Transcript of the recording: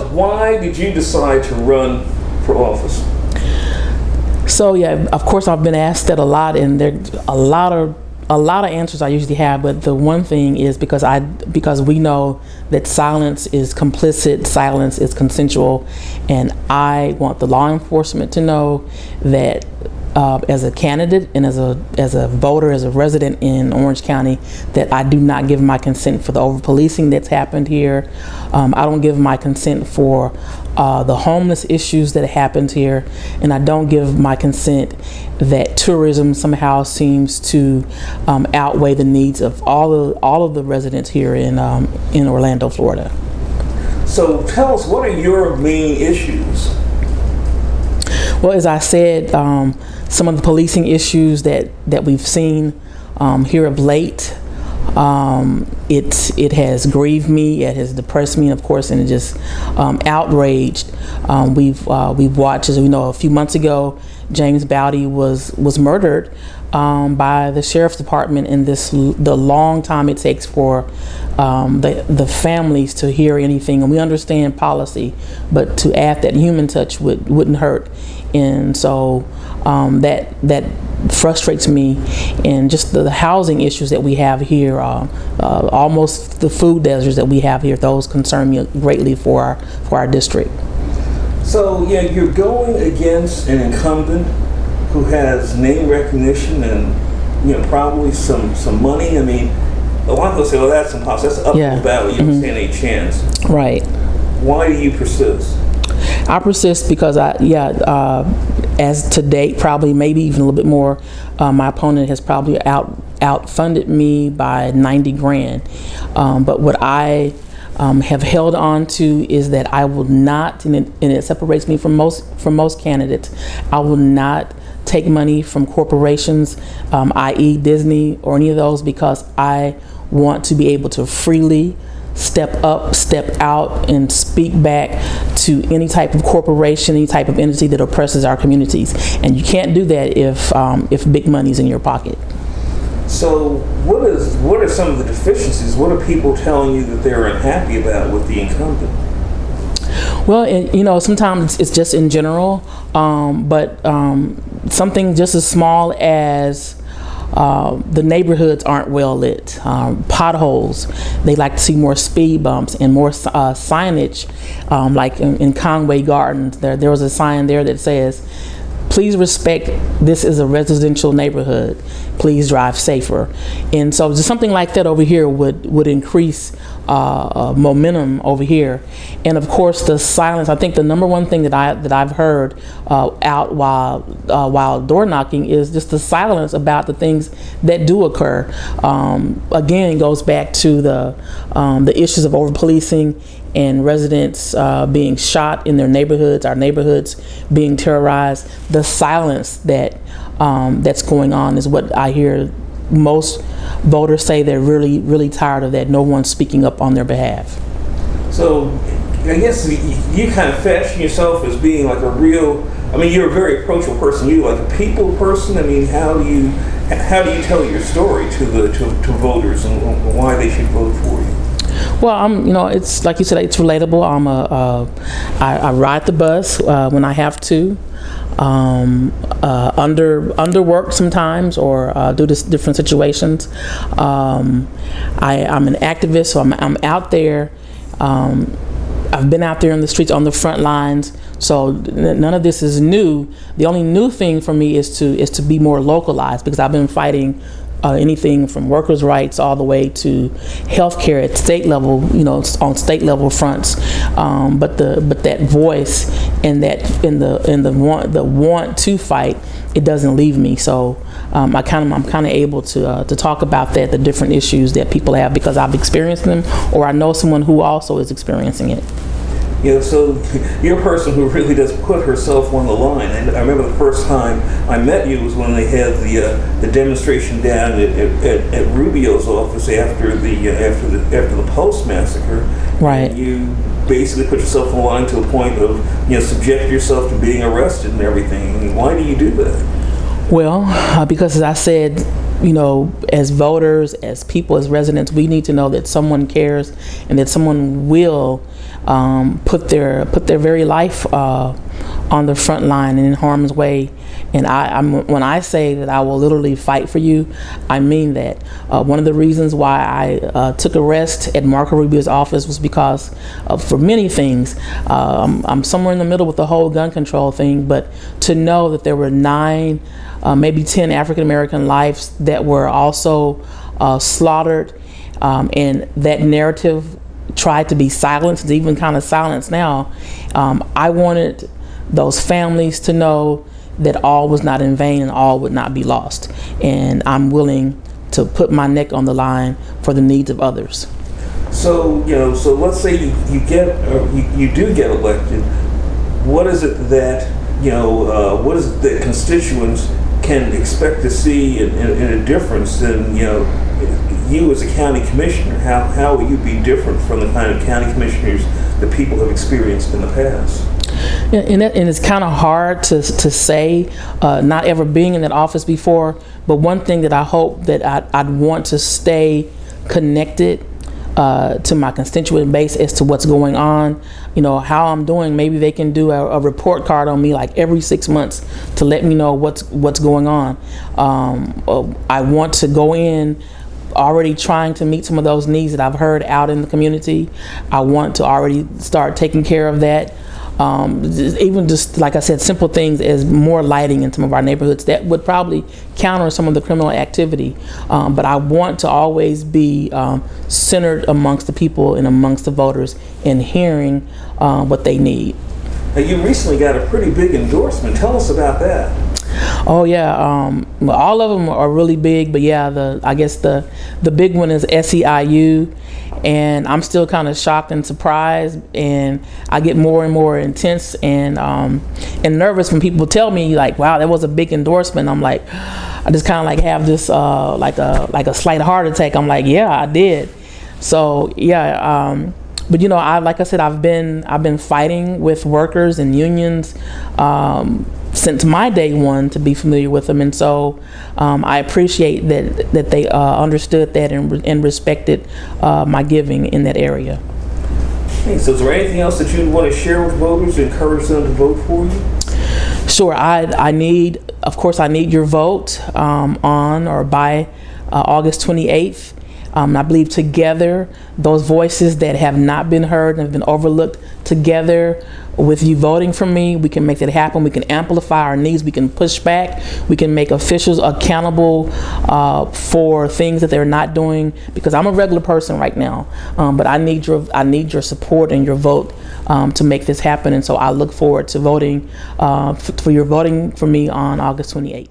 Why did you decide to run for office? So yeah, of course I've been asked that a lot, and there's a lot of answers I usually have. But the one thing is because we know that silence is complicit, silence is consensual, and I want the law enforcement to know that as a candidate and as a voter, as a resident in Orange County, that I do not give my consent for the over-policing that's happened here. I don't give my consent for the homeless issues that happened here, and I don't give my consent that tourism somehow seems to outweigh the needs of all of the residents here in Orlando, Florida. So tell us, what are your main issues? Well, as I said, some of the policing issues that we've seen here of late, it has grieved me, it has depressed me, of course, and it just outraged. We've watched, as we know, a few months ago, James Bowdy was murdered by the sheriff's department, and the long time it takes for the families to hear anything. And we understand policy, but to add that human touch wouldn't hurt. And so that frustrates me, and just the housing issues that we have here, almost the food deserts that we have here, those concern me greatly for our district. So yeah, you're going against an incumbent who has name recognition and probably some money. I mean, a lot of people say, "Well, that's impossible. That's an uphill battle. You don't stand any chance." Right. Why do you persist? I persist because as to date, probably maybe even a little bit more, my opponent has probably outfunded me by 90 grand. But what I have held on to is that I will not, and it separates me from most candidates, I will not take money from corporations, i.e. Disney or any of those, because I want to be able to freely step up, step out, and speak back to any type of corporation, any type of entity that oppresses our communities. And you can't do that if big money's in your pocket. So what are some of the deficiencies? What are people telling you that they're unhappy about with the incumbent? Well, sometimes it's just in general, but something just as small as the neighborhoods aren't well lit, potholes. They like to see more speed bumps and more signage, like in Conway Gardens. There was a sign there that says, "Please respect, this is a residential neighborhood. Please drive safer." And so just something like that over here would increase momentum over here. And of course, the silence. I think the number one thing that I've heard out while door knocking is just the silence about the things that do occur. Again, it goes back to the issues of over policing and residents being shot in their neighborhoods, our neighborhoods being terrorized. The silence that's going on is what I hear most voters say. They're really, really tired of that. No one's speaking up on their behalf. So I guess you kind of fashion yourself as being like a real, you're a very approachable person. You're like a people person. How do you tell your story to voters and why they should vote for you? Well, it's like you said, it's relatable. I ride the bus when I have to, underwork sometimes, or due to different situations. I'm an activist, so I'm out there. I've been out there in the streets on the front lines, so none of this is new. The only new thing for me is to be more localized, because I've been fighting anything from workers' rights all the way to healthcare at state level, on state level fronts. But that voice and the want to fight, it doesn't leave me. So I'm kind of able to talk about the different issues that people have, because I've experienced them, or I know someone who also is experiencing it. So you're a person who really does put herself on the line. And I remember the first time I met you was when they had the demonstration down at Rubio's office after the Post massacre. Right. And you basically put yourself on the line to a point of subject yourself to being arrested and everything. Why do you do that? Well, because as I said, as voters, as people, as residents, we need to know that someone cares and that someone will put their very life on the front line and in harm's way. And when I say that I will literally fight for you, I mean that. One of the reasons why I took a rest at Marco Rubio's office was because for many things. I'm somewhere in the middle with the whole gun control thing, but to know that there were 9, maybe 10 African American lives that were also slaughtered, and that narrative tried to be silenced, it's even kind of silenced now. I wanted those families to know that all was not in vain and all would not be lost. And I'm willing to put my neck on the line for the needs of others. So, so let's say you do get elected. What is it that, what is it that constituents can expect to see in a difference than, you as a county commissioner? How will you be different from the kind of county commissioners that people have experienced in the past? And it's kind of hard to say, not ever being in that office before, but one thing that I hope that I'd want to stay connected to my constituent base as to what's going on, how I'm doing. Maybe they can do a report card on me like every 6 months to let me know what's going on. I want to go in already trying to meet some of those needs that I've heard out in the community. I want to already start taking care of that. Even just, like I said, simple things as more lighting in some of our neighborhoods that would probably counter some of the criminal activity. But I want to always be centered amongst the people and amongst the voters and hearing what they need. Now, you recently got a pretty big endorsement. Tell us about that. Oh yeah, all of them are really big, but yeah, I guess the big one is SEIU. And I'm still kind of shocked and surprised, and I get more and more intense and nervous when people tell me like, "Wow, that was a big endorsement." I'm like, I just kind of like have this like a slight heart attack. I'm like, yeah, I did. So yeah, but like I said, I've been fighting with workers and unions since my day one to be familiar with them, and so I appreciate that they understood that and respected my giving in that area. Okay, so is there anything else that you'd want to share with voters to encourage them to vote for you? Sure. I need your vote on or by August 28th. I believe together, those voices that have not been heard and have been overlooked, together with you voting for me, we can make that happen. We can amplify our needs. We can push back. We can make officials accountable for things that they're not doing. Because I'm a regular person right now, but I need your support and your vote to make this happen. And so I look forward to voting for your voting for me on August 28th.